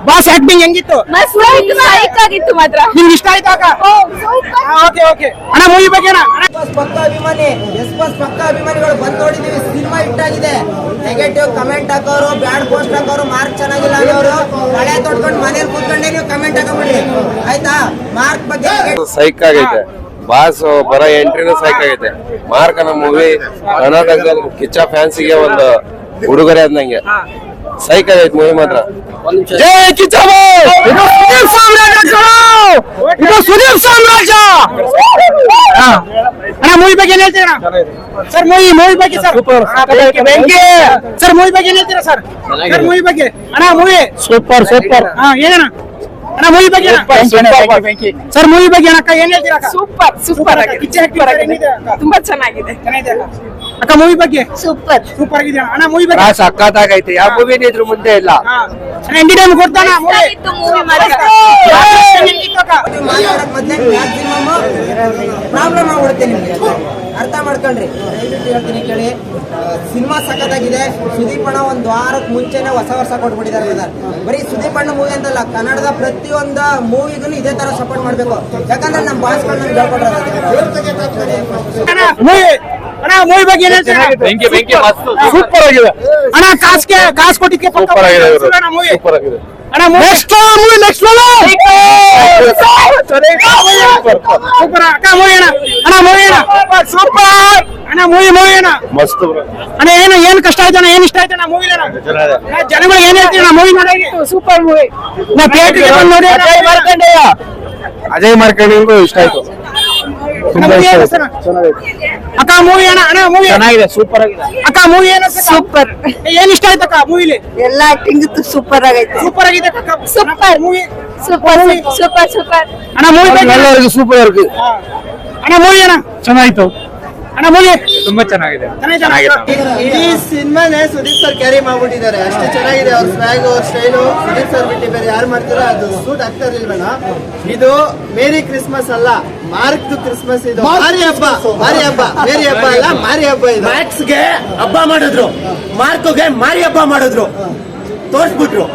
Boss acting ಹೆಂಗಿತ್ತು? ಸೈಕ್ ಆಗಿತ್ತು ಮಾತ್ರ. ನಿಮ್ಗೆ ಇಷ್ಟ ಆಯ್ತಾ ಅಕ್ಕ? ಓಕೆ ಓಕೆ ಅಣ್ಣ ಮೂವಿ ಬಗ್ಗೆ ಪಕ್ಕ ಅಭಿಮಾನಿ ಎಸ್ ಬಸ್ ಪಕ್ಕ ಅಭಿಮಾನಿಗಳು ಬಂದ್ ನೋಡಿದೀವಿ. ಸಿನಿಮಾ ಹಿಟ್ಟಾಗಿದೆ. ನೆಗೆಟಿವ್ ಕಮೆಂಟ್ ಹಾಕೋರು, ಬ್ಯಾಡ್ ಪೋಸ್ಟ್ ಹಾಕೋರು, ಮಾರ್ಕ್ ಚೆನ್ನಾಗಿಲ್ಲ ಅನ್ನೋರು ಮಳೆ ತೊಡ್ಕೊಂಡು ಮನೇಲಿ ಕೂತ್ಕೊಂಡೆ ನೀವು ಕಮೆಂಟ್ ಹಾಕೊಂಡ್ಬಿಡಿ ಆಯ್ತಾ. ಮಾರ್ಕ್ ಬಗ್ಗೆ ಸೈಕ್ ಆಗೈತೆ. ಬಾಸ್ ಬರೋ ಎಂಟ್ರಿನೂ ಸೈಕ್ ಆಗೈತೆ. ಮಾರ್ಕ್ ಅನ್ನೋ ಮೂವಿ ಕರ್ನಾಟಕದಲ್ಲಿ ಕಿಚ್ಚ ಫ್ಯಾನ್ಸಿಗೆ ಒಂದು ಉಡುಗೊರೆ ಅಂದಂಗೆ ಸೈಕ್ ಆಗೈತೆ ಮೂವಿ ಮಾತ್ರ. ಜೈ ಕಿಚ್ಚ ಸುದೀಪ್ ಸಾಮ್ರಾಜ್ಯ. ಅಣ್ಣ ಮೂವಿ ಬಗ್ಗೆ ಏನ್ ಹೇಳ್ತೀರಾ ಸರ್? ಮೂವಿ ಬಗ್ಗೆ ಸರ್ ಸರ್ ಮೂವಿ ಬಗ್ಗೆ ಏನ್ ಹೇಳ್ತೀರಾ ಸರ್? ಮೂವಿ ಬಗ್ಗೆ ಅಣ್ಣ ಮೂವಿ ಸೂಪರ್ ಸೂಪರ್. ಏನಣ್ಣ ಅಣ್ಣ ಮೂವಿ ಬಗ್ಗೆ ಸರ್? ಮೂವಿ ಬಗ್ಗೆ ಅಕ್ಕ ಏನ್ ಹೇಳ್ತೀರಾ? ಸೂಪರ್ ಸೂಪರ್ ಆಗಿದೆ, ತುಂಬಾ ಚೆನ್ನಾಗಿದೆ ಅಕ್ಕ. ಮೂವಿ ಬಗ್ಗೆ ಸೂಪರ್ ಸೂಪರ್ ಆಗಿದೆ ಅಣ್ಣ. ಮೂವಿ ಬಗ್ಗೆ ಸಕ್ಕತ್ತಾಗೈತೆ. ಯಾವ ಮೂವಿ ಇದ್ರ ಮುಂದೆ ಇಲ್ಲ. ಎಂಟರ್ಟೈನ್ ಕೊಡ್ತಾನ ಮೂವಿ. ಪ್ರಾಬ್ಲಮ್ ಆಗ್ಬಿಡುತ್ತೆ ನಿಮ್ಗೆ, ಅರ್ಥ ಮಾಡ್ಕೊಂಡ್ರಿ. ದಯವಿಟ್ಟು ಹೇಳ್ತೀನಿ ಕೇಳಿ, ಸಿನಿಮಾ ಸಖತ್ತಾಗಿದೆ. ಸುದೀಪ್ ಅಣ್ಣ ಒಂದು ವಾರಕ್ಕೆ ಮುಂಚೆನೆ ಹೊಸ ವರ್ಷ ಕೊಟ್ಬಿಟ್ಟಿದ್ದಾರೆ ಬ್ರದರ್. ಬರೀ ಸುದೀಪ್ ಅಣ್ಣ ಮೂವಿ ಅಂತಲ್ಲ, ಕನ್ನಡದ ಪ್ರತಿಯೊಂದು ಮೂವಿಗೂ ಇದೇ ತರ ಸಪೋರ್ಟ್ ಮಾಡ್ಬೇಕು. ಯಾಕಂದ್ರೆ ನಮ್ಮ ಬಾಸ್ಗಳನ್ನ ಅಣ್ಣ ಮೂವಿ ಬಗ್ಗೆ ಏನ್ ಹೇಳ್ತೀರಾ? ಸೂಪರ್ ಆಗಿದೆ ಅಣ್ಣ. ಕಾಸ್ ಕೊಟ್ಟಿದ್ಕೆ ಸೂಪರ್ ಆಗಿದೆ. ಸೂಪರ್ ಆಗಿದೆ ಅಣ್ಣ. ನೆಕ್ಸ್ಟ್ ಮೂವಿ ನೆಕ್ಸ್ಟ್ ಸೂಪರ್ ಅಕ್ಕ. ಮೂವಿ ಅಣ್ಣ. ಅಣ್ಣ ಮೂವಿ ಅಣ್ಣ ಸೂಪರ್ ಅಣ್ಣ. ಮೂವಿ ಅಣ್ಣ ಮಸ್ತ್ ಅಣ್ಣ. ಏನ್ ಕಷ್ಟ ಆಯ್ತಣ್ಣ? ಏನ್ ಇಷ್ಟ ಆಯ್ತಣ್ಣ ಮೂವಿ? ಜನಗಳಿಗೆ ಏನ್ ಹೇಳ್ತೀವಿ ಅಣ್ಣ ಮೂವಿ ನೋಡಿ? Super movie. ನಾ ಥಿಯೇಟರ್ಗೆ ಬಂದು ನೋಡಿ ಅಜಯ್ ಮಾರ್ಕಂಡೆಗೂ ಇಷ್ಟ ಆಯ್ತು. ಅಕ್ಕ ಮೂವಿ ಅಣ್ಣ. ಅಣ್ಣ ಮೂವಿ ಚೆನ್ನಾಗಿದೆ, ಸೂಪರ್ ಆಗಿದೆ ಅಕ್ಕ. ಮೂವಿ ಏನು ಸೂಪರ್. ಏನ್ ಇಷ್ಟ ಆಯ್ತಕ್ಕ ಮೂವಿಲಿ? ಎಲ್ಲ ಆಕ್ಟಿಂಗ್ ಸೂಪರ್ ಆಗೈತೆ. ಸೂಪರ್ ಆಗಿದೆ ಅಕ್ಕ. Super movie super super super ಅಣ್ಣ. ಮೂವಿ ಎಲ್ಲರಿಗೂ ಸೂಪರ್ ಇருக்கு ಅಣ್ಣ. ಮೂವಿ ಅಣ್ಣ ಚೆನ್ನಾಗಿತ್ತು ಅಣ್ಣ. ಮೂವಿ ತುಂಬಾ ಚೆನ್ನಾಗಿದೆ. ಇಡೀ ಸಿನಿಮಾನೇ ಸುದೀಪ್ ಸರ್ ಕ್ಯಾರಿ ಮಾಡ್ಬಿಟ್ಟಿದ್ದಾರೆ. ಅಷ್ಟು ಚೆನ್ನಾಗಿದೆ ಅವ್ರ ಸ್ವ್ಯಾಗ್, ಅವ್ರ ಸ್ಟೈಲು. ಸುದೀಪ್ ಸರ್ ಬಿಟ್ಟು ಬೇರೆ ಯಾರು ಮಾಡ್ತಾರೋ ಅದು ಸೂಟ್ ಆಗ್ತಾ ಇರ್ಲಿಲ್ವಣ್ಣ. ಇದು ಮೇರಿ ಕ್ರಿಸ್ಮಸ್ ಅಲ್ಲ, ಮಾರ್ಕ್ ಕ್ರಿಸ್ಮಸ್. ಇದು ಮಾರಿ ಹಬ್ಬ. ಮಾರಿ ಹಬ್ಬ, ಮೇರಿ ಹಬ್ಬ ಅಲ್ಲ, ಮಾರಿ ಹಬ್ಬ. ಇದು ಮ್ಯಾಕ್ಸ್ಗೆ ಹಬ್ಬ ಮಾಡಿದ್ರು, ಮಾರ್ಕೋಗೆ ಮಾರಿ ಹಬ್ಬ ಮಾಡಿದ್ರು, ತೋರಿಸ್ಬಿಟ್ರು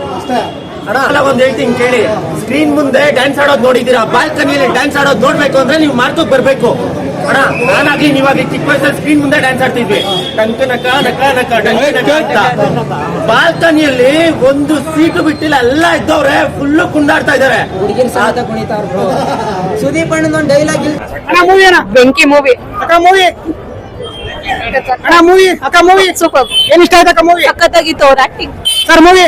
ಅಣ್ಣ. ಒಂದ್ ಹೇಳ್ತೀನಿ ಕೇಳಿ, ಸ್ಕ್ರೀನ್ ಮುಂದೆ ಡ್ಯಾನ್ಸ್ ಆಡೋದು ನೋಡಿದೀರಾ? ಬಾಲ್ಕನಿಯಲ್ಲಿ ಡ್ಯಾನ್ಸ್ ಆಡೋದು ನೋಡ್ಬೇಕು ಅಂದ್ರೆ ನೀವು ಮಾರ್ಕೋಗ್ ಬರ್ಬೇಕು ಅಣ್ಣ. ನಾನಾಗ್ಲಿ ನೀವಾಗ್ಲಿ ಚಿಕ್ಕ ವಯಸ್ಸಲ್ಲಿ ಸ್ಕ್ರೀನ್ ಮುಂದೆ ಡ್ಯಾನ್ಸ್ ಆಡ್ತಿದ್ವಿ. ಟಂಕ ನಕ ನಕ ನಕ ಡಂಕ ಅಂತ. ಬಾಲ್ಕನಿಯಲ್ಲಿ ಒಂದು ಸೀಟು ಬಿಟ್ಟಿಲ್ಲ, ಎಲ್ಲ ಇದ್ದವ್ರೆ ಫುಲ್ಲು ಕುಂದಾಡ್ತಾ ಇದಾರೆ. ಹುಡುಗಿನ ಸಾಧ ಕುಣಿತಾರ. ಸುದೀಪ್ ಅಣ್ಣದೊಂದು ಡೈಲಾಗ್ ಅಣ್ಣ. ಮೂವಿ ಅಣ್ಣ. ಬೆಂಕಿ ಮೂವಿ. ಅಕ್ಕ ಮೂವಿ ಅಣ್ಣ. ಮೂವಿ ಅಕ್ಕ. Movie super. ಏನ್ ಇಷ್ಟ ಆಯ್ತಕ್ಕ ಮೂವಿ? ಸಖತ್ತಾಗಿತ್ತು ಅವ್ರ ಆಕ್ಟಿಂಗ್. ಸರ್ ಮೂವಿ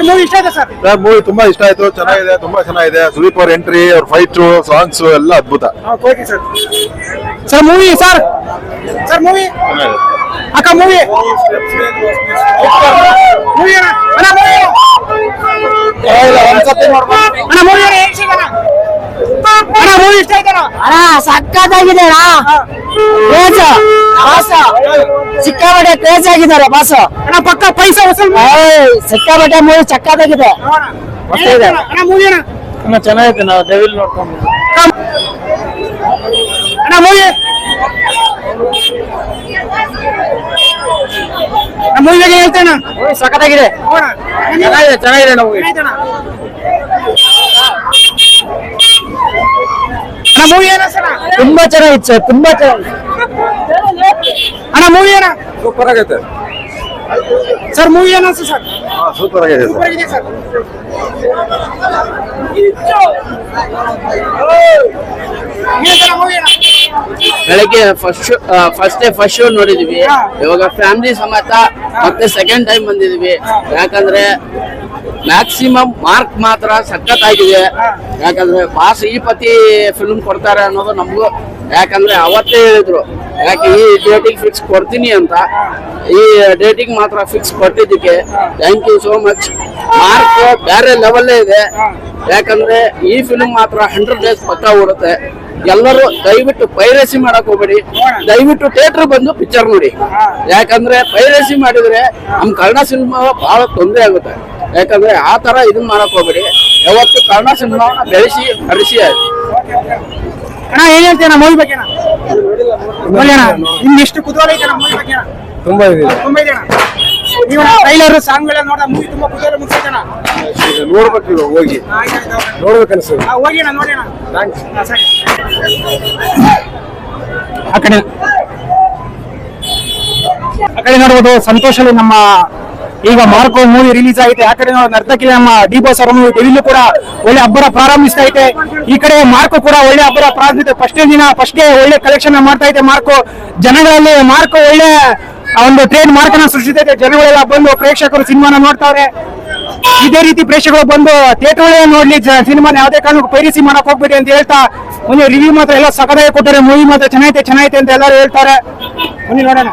ಮೂವಿ ಇಷ್ಟ ಆಯ್ತಾ ಸರ್? ಮೂವಿ ತುಂಬಾ ಇಷ್ಟ ಆಯ್ತು. ಚೆನ್ನಾಗಿದೆ, ತುಂಬಾ ಚೆನ್ನಾಗಿದೆ. ಸುದೀಪ್ ಅವ್ರ ಎಂಟ್ರಿ, ಅವ್ರ ಫೈಟ್, ಸಾಂಗ್ಸ್ ಎಲ್ಲ ಅದ್ಭುತ. Okay sir. Sir movie sir movie ಅಕ್ಕ. ಮೂವಿ ಮೂವಿ ಅಣ್ಣ. ಅಣ್ಣ ಮೂವಿ ಅಣ್ಣ. ಮೂವಿ ಅಣ್ಣ ಏನ್ ಸಿಗಲ್ಲ ಅಣ್ಣ? ಮೂವಿ ಇಷ್ಟ ಆಯ್ತಣ್ಣ? ಅಣ್ಣ ಸಖತ್ತಾಗಿದೆ ಸಿಕ್ಕಾಪಟ್ಟೆ ಕ್ರೇಜ್ ಆಗಿದ್ದಾರೆ ಬಾಸ್ ಅಣ್ಣ. ಪಕ್ಕ ಪೈಸಾ ವಸೂಲ್ ಸಿಕ್ಕಾಪಟ್ಟೆ ಮೂವಿ ಚಕ್ಕಾದಾಗಿದೆ. ಅಣ್ಣ. ಮೂವಿ ಅಣ್ಣ ಚೆನ್ನಾಗಿದೆ. ನಾವು ಡೆವಿಲ್ ನೋಡ್ಕೊಂಡು ಅಣ್ಣ. ಮೂವಿ ಮೂವಿ ಬಗ್ಗೆ ಹೇಳ್ತೇನೆ. ಸಖತ್ತಾಗಿದೆ, ಚೆನ್ನಾಗಿದೆ ನಾವು. ಮೂವಿ ಏನ ಸರ್? ತುಂಬಾ ಚೆನ್ನಾಗಿತ್ತು ಸರ್, ತುಂಬಾ ಚೆನ್ನಾಗಿ. ಅಣ್ಣ ಮೂವಿ ಏನ? ಸೂಪರ್ ಆಗೈತೆ ಸರ್. ಮೂವಿ ಏನ ಸರ್? ಸೂಪರ್ ಆಗಿದೆ ಸೂಪರ್ ಆಗಿದೆ ಸರ್. ಬೆಳಗ್ಗೆ ಫಸ್ಟ್ ಶೋ ನೋಡಿದೀವಿ. ಇವಾಗ ಫ್ಯಾಮಿಲಿ ಸಮೇತ ಮತ್ತೆ ಸೆಕೆಂಡ್ ಟೈಮ್ ಬಂದಿದೀವಿ. ಯಾಕಂದ್ರೆ ಮ್ಯಾಕ್ಸಿಮಮ್ ಮಾರ್ಕ್ ಮಾತ್ರ ಸಖತ್ತಾಗಿದೆ. ಯಾಕಂದ್ರೆ ಬಾಸ್ ಈ ಪತಿ ಫಿಲ್ಮ್ ಕೊಡ್ತಾರೆ ಅನ್ನೋದು ನಮಗೂ, ಯಾಕಂದ್ರೆ ಅವತ್ತೇ ಹೇಳಿದ್ರು ಯಾಕೆ ಈ ಡೇಟಿಗೆ ಫಿಕ್ಸ್ ಕೊಡ್ತೀನಿ ಅಂತ. ಈ ಡೇಟಿಗೆ ಮಾತ್ರ ಫಿಕ್ಸ್ ಕೊಟ್ಟಿದ್ದಕ್ಕೆ thank you so much. Mark ಬೇರೆ ಲೆವೆಲ್ಲೇ ಇದೆ. ಯಾಕಂದ್ರೆ ಈ ಫಿಲ್ಮ್ ಮಾತ್ರ 100 ಡೇಸ್ ಪಕ್ಕ ಓಡುತ್ತೆ. ಎಲ್ಲರೂ ದಯವಿಟ್ಟು ಪೈರಸಿ ಮಾಡಕ್ ಹೋಗ್ಬೇಡಿ, ದಯವಿಟ್ಟು ಥಿಯೇಟರ್ ಬಂದು ಪಿಕ್ಚರ್ ನೋಡಿ. ಯಾಕಂದ್ರೆ ಪೈರಸಿ ಮಾಡಿದ್ರೆ ನಮ್ ಕನ್ನಡ ಸಿನಿಮಾ ಬಹಳ ತೊಂದರೆ ಆಗುತ್ತೆ. ಯಾಕಂದ್ರೆ ಆ ತರ ಇದನ್ನ ಮಾಡಕ್ ಹೋಗ್ಬೇಡಿ. ಯಾವತ್ತು ಕನ್ನಡ ಸಿನಿಮಾವನ್ನ ಬೆಳೆಸಿ ಹರಿಸಿ. ಅಣ್ಣ ಏನ್ ಹೇಳ್ತೀನ ಮೂವಿ ಬಗ್ಗೆ? ನಿಮ್ಗೆ ಎಷ್ಟು ಕುತೂಹಲ ಐತೆ ಮೂವಿ ಬಗ್ಗೆ? ತುಂಬಾ ಇದೆ. ತುಂಬಾ ಇದೆ ಅಣ್ಣ. ನೀವು ಟ್ರೈಲರ್ ಸಾಂಗ್ ಎಲ್ಲ ನೋಡ ಮೂವಿ ತುಂಬಾ ಖುಷಿಯಾಗಿ ಮುಗಿಸೋಣ. ನೋಡ್ಬೇಕು ಹೋಗಿ ನೋಡ್ಬೇಕನ್ಸುತ್ತೆ. ಹೋಗಿ ನೋಡಿ ಆ ಕಡೆ ನೋಡ್ಬೋದು ಸಂತೋಷಲ್ಲಿ ನಮ್ಮ ಈಗ ಮಾರ್ಕೋ ಮೂವಿ ರಿಲೀಸ್ ಆಗಿದೆ. ಆ ಕಡೆ ನರ್ತಕಿ ನಮ್ಮ ಡಿ ಬಾಸ್ ಅವರ ಮೂವಿ ಡೆವಿಲು ಕೂಡ ಒಳ್ಳೆ ಹಬ್ಬರ ಪ್ರಾರಂಭಿಸ್ತಾ ಐತೆ. ಈ ಕಡೆ ಮಾರ್ಕೋ ಕೂಡ ಒಳ್ಳೆ ಹಬ್ಬರ ಪ್ರಾರಂಭಿಸಿದೆ. ಫಸ್ಟ್ಗೆ ಒಳ್ಳೆ ಕಲೆಕ್ಷನ್ ಮಾಡ್ತಾ ಇದೆ ಮಾರ್ಕೋ. ಜನಗಳಲ್ಲಿ ಮಾರ್ಕೋ ಒಳ್ಳೆ ಒಂದು ಟ್ರೇಡ್ ಮಾರ್ಕ್ ಅನ್ನ ಸೃಷ್ಟಿಸಿದೆ. ಜನಗಳೆಲ್ಲ ಬಂದು ಪ್ರೇಕ್ಷಕರು ಸಿನಿಮಾನ ನೋಡ್ತಾವ್ರೆ. ಇದೇ ರೀತಿ ಪ್ರೇಕ್ಷಕರು ಬಂದು ಥಿಯೇಟರ್ ಒಳಗೆ ನೋಡ್ಲಿ ಸಿನಿಮಾನ ಯಾವುದೇ ಕಾರಣಕ್ಕೂ ಪೈರಸಿ ಮಾಡಕ್ ಹೋಗ್ಬೇಡಿ ಅಂತ ಹೇಳ್ತಾ ಮುಂದೆ ರಿವ್ಯೂ ಮಾತ್ರ ಎಲ್ಲ ಸಕದಾಗಿ ಕೊಟ್ಟರೆ. ಮೂವಿ ಮಾತ್ರ ಚೆನ್ನಾಗೈತೆ ಅಂತ ಎಲ್ಲರೂ ಹೇಳ್ತಾರೆ. ಬನ್ನಿ ನೋಡೋಣ.